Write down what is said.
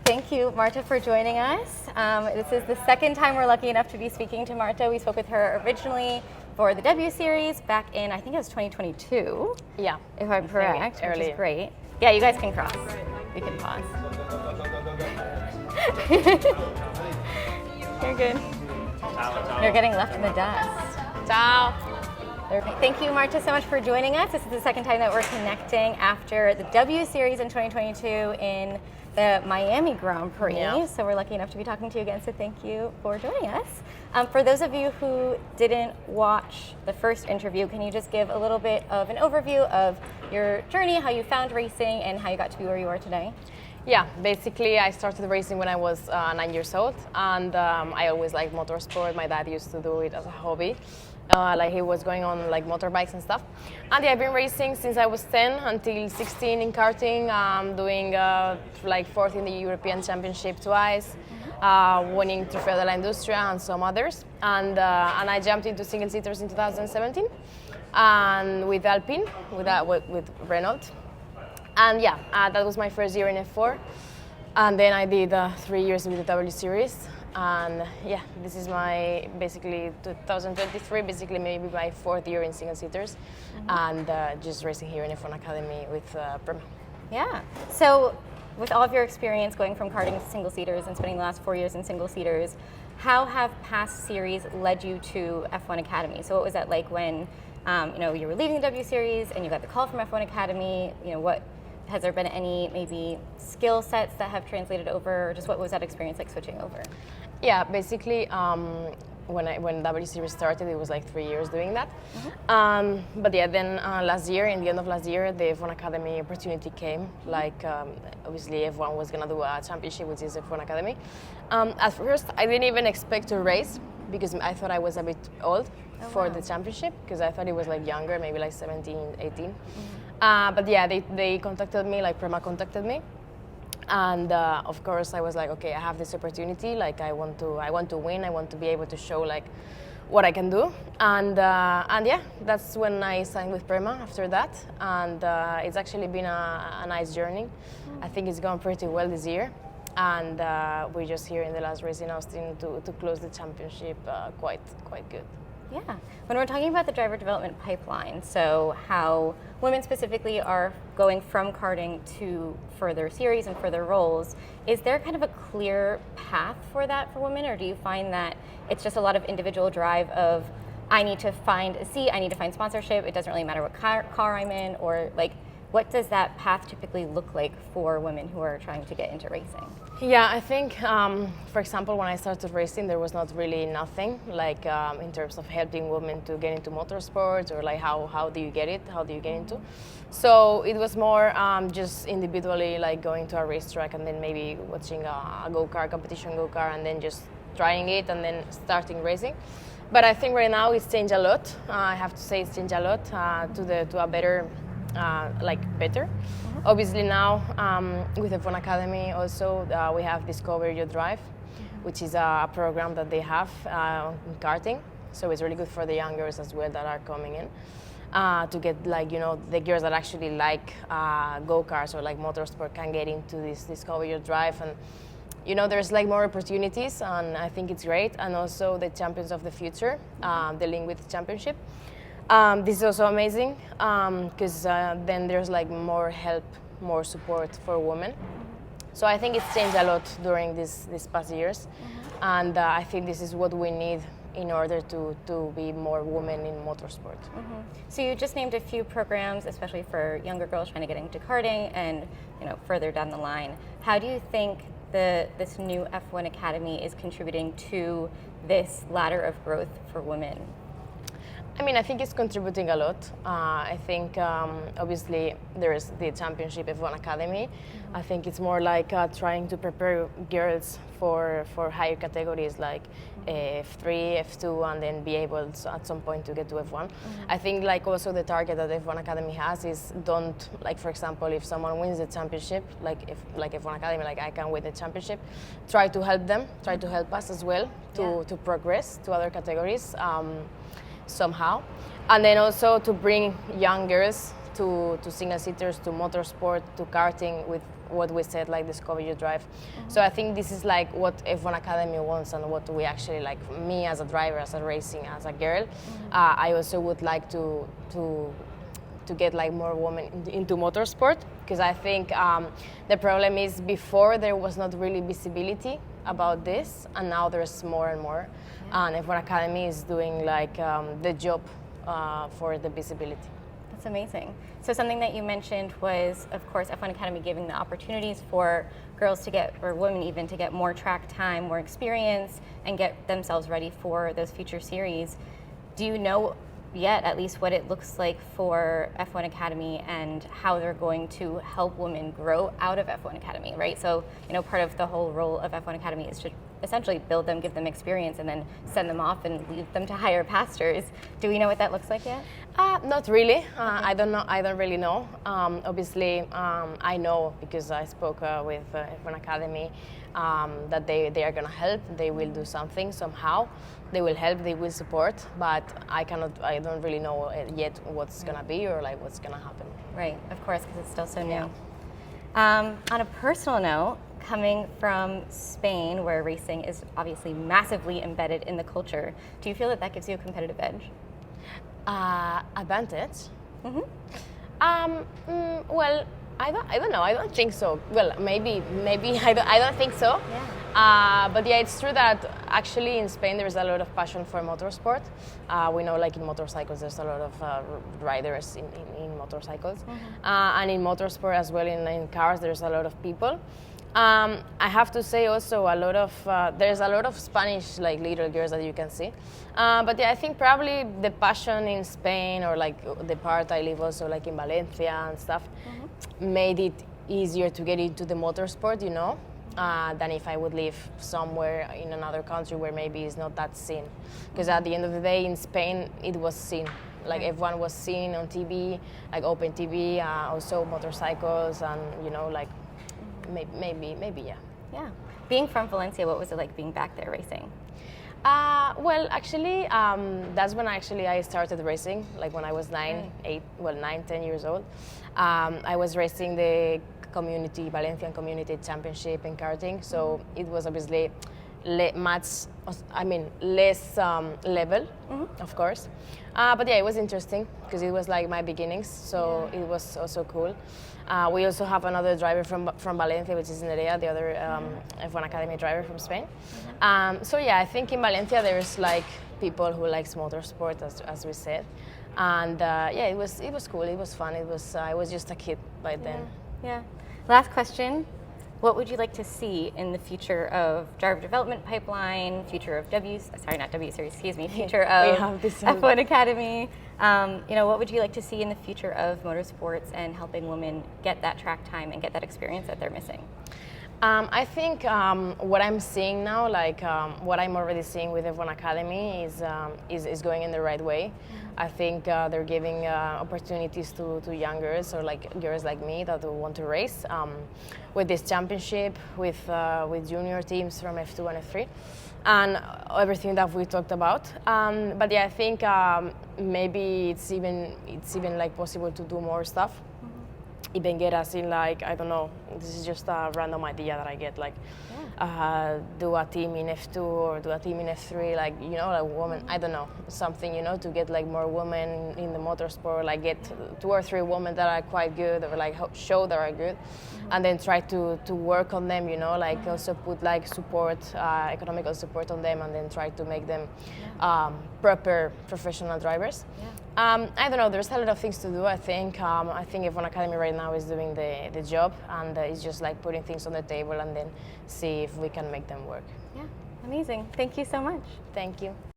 thank you, Marta, for joining us. This is the second time we're lucky enough to be speaking to Marta. We spoke with her originally for the W Series back in, I think it was 2022. Yeah. If I'm correct, which earlier. is great. Yeah, you guys can cross. We can pause. You're good. You're getting left in the dust. Ciao. Thank you, Marta, so much for joining us. This is the second time that we're connecting after the W Series in 2022 in the Miami Grand Prix. Yeah. So we're lucky enough to be talking to you again, so thank you for joining us. For those of you who didn't watch the first interview, can you just give a little bit of an overview of your journey, how you found racing, and how you got to be where you are today? Yeah, basically I started racing when I was 9 years old, and I always liked motorsport. My dad used to do it as a hobby. Like he was going on like motorbikes and stuff. And yeah, I've been racing since I was 10 until 16 in karting, doing like fourth in the European Championship twice, winning Trofeo della Industria and some others. And I jumped into single seaters in 2017 and with Alpine, with Renault. And yeah, that was my first year in F4. And then I did 3 years with the W Series. And yeah, this is my basically 2023, basically maybe my fourth year in single seaters, and just racing here in F1 Academy with Prema. Yeah. So, with all of your experience going from karting to single seaters and spending the last 4 years in single seaters, how have past series led you to F1 Academy? So, what was that like when you were leaving the W Series and you got the call from F1 Academy? What has there been any maybe skill sets that have translated over? Or just what was that experience like switching over? Yeah, basically when W Series started, it was like 3 years doing that. But yeah, then last year, in the end of last year, the F1 Academy opportunity came. Like obviously F1 was gonna do a championship, which is F1 Academy. At first, I didn't even expect to race because I thought I was a bit old for the championship, because I thought it was like younger, maybe like 17, 18. But yeah, they contacted me, like Prema contacted me. And of course, I was like, okay, I have this opportunity. Like, I want to win. I want to be able to show like what I can do. And yeah, that's when I signed with Prema after that. And it's actually been a nice journey. I think it's gone pretty well this year. And we're just here in the last race in Austin to close the championship quite good. Yeah. When we're talking about the driver development pipeline, so how women specifically are going from karting to further series and further roles, is there kind of a clear path for that for women, or do you find that it's just a lot of individual drive of, I need to find a seat, I need to find sponsorship, it doesn't really matter what car I'm in, or like, what does that path typically look like for women who are trying to get into racing? Yeah, I think, for example, when I started racing, there was not really nothing like in terms of helping women to get into motorsports, or like how do you get it, how do you get into. So it was more just individually, like going to a racetrack and then maybe watching a go-kart competition, go-kart, and then just trying it and then starting racing. But I think right now it's changed a lot. I have to say it's changed a lot to a better. Better. Obviously now with the F1 Academy also we have Discover Your Drive, which is a program that they have in karting. So it's really good for the young girls as well that are coming in to get the girls that actually like go-karts or like motorsport can get into this Discover Your Drive, and there's like more opportunities, and I think it's great. And also the Champions of the Future, the link with the championship. This is also amazing because then there's like more help, more support for women. So I think it's changed a lot during these past years, and I think this is what we need in order to be more women in motorsport. So you just named a few programs, especially for younger girls trying to get into karting and further down the line. How do you think this new F1 Academy is contributing to this ladder of growth for women? I mean, I think it's contributing a lot. I think obviously there's the Championship F1 Academy. I think it's more like trying to prepare girls for higher categories like F3, F2, and then be able to, at some point to get to F1. I think like also the target that F1 Academy has is don't, like for example, if someone wins the championship, like F1 Academy, like I can win the championship, try to help them, try to help us as well to progress to other categories. Somehow, and then also to bring young girls to single seaters, to motorsport, to karting with what we said, like discover your drive. So I think this is like what F1 Academy wants and what we actually like. Me as a driver, as a racing, as a girl, I also would like to get like more women into motorsport, because I think the problem is before there was not really visibility about this, and now there's more and more, and F1 Academy is doing like the job for the visibility. That's amazing. So something that you mentioned was, of course, F1 Academy giving the opportunities for girls to get, or women even, to get more track time, more experience, and get themselves ready for those future series. Do you know yet at least what it looks like for F1 Academy and how they're going to help women grow out of F1 Academy, right? So, part of the whole role of F1 Academy is to essentially build them, give them experience, and then send them off and lead them to higher pastures. Do we know what that looks like yet? Not really. I don't know. I don't really know. Obviously, I know because I spoke with F1 Academy that they are going to help. They will do something somehow. They will help. They will support. But I don't really know yet what's going to be or like what's going to happen. Right. Of course, because it's still so new. On a personal note, coming from Spain, where racing is obviously massively embedded in the culture, do you feel that gives you a competitive edge? Advantage? Well, I don't know. I don't think so. Well, maybe I don't think so. Yeah. But yeah, it's true that actually in Spain there's a lot of passion for motorsport. We know, like in motorcycles, there's a lot of riders in motorcycles, and in motorsport as well. In cars, there's a lot of people. I have to say also there's a lot of Spanish like little girls that you can see. But yeah, I think probably the passion in Spain, or like the part I live also like in Valencia and stuff, made it easier to get into the motorsport, than if I would live somewhere in another country where maybe it's not that seen. Because at the end of the day in Spain it was seen. Like everyone was seen on TV, like Open TV, also motorcycles, and like maybe yeah. Yeah. Being from Valencia, what was it like being back there racing? Well, actually, that's when I started racing, like when I was 10 years old. I was racing the Valencian Community Championship in karting, so it was obviously less level, of course. But yeah, it was interesting because it was like my beginnings, so it was also cool. We also have another driver from Valencia, which is Nerea, the other F1 Academy driver from Spain. So yeah, I think in Valencia there's like people who likes motorsport, as we said, and yeah, it was cool. It was fun. I was just a kid by then. Yeah. Last question. What would you like to see in the future of driver development pipeline, future of future of F1 Academy? What would you like to see in the future of motorsports and helping women get that track time and get that experience that they're missing? I think what I'm seeing now, like what I'm already seeing with F1 Academy is going in the right way. I think they're giving opportunities to young girls, or like girls like me that want to race, with this championship, with junior teams from F2 and F3, and everything that we talked about. But yeah, I think maybe it's even like possible to do more stuff. Even get us in, like, I don't know, this is just a random idea that I get, like do a team in F2 or do a team in F3, like, like women, I don't know, something, to get like more women in the motorsport, like get 2 or 3 women that are quite good, or like show that are good, and then try to work on them, like also put like support, economical support on them, and then try to make them proper professional drivers. I don't know, there's a lot of things to do, I think. F1 Academy right now is doing the job, and it's just like putting things on the table and then see if we can make them work. Yeah, amazing. Thank you so much. Thank you.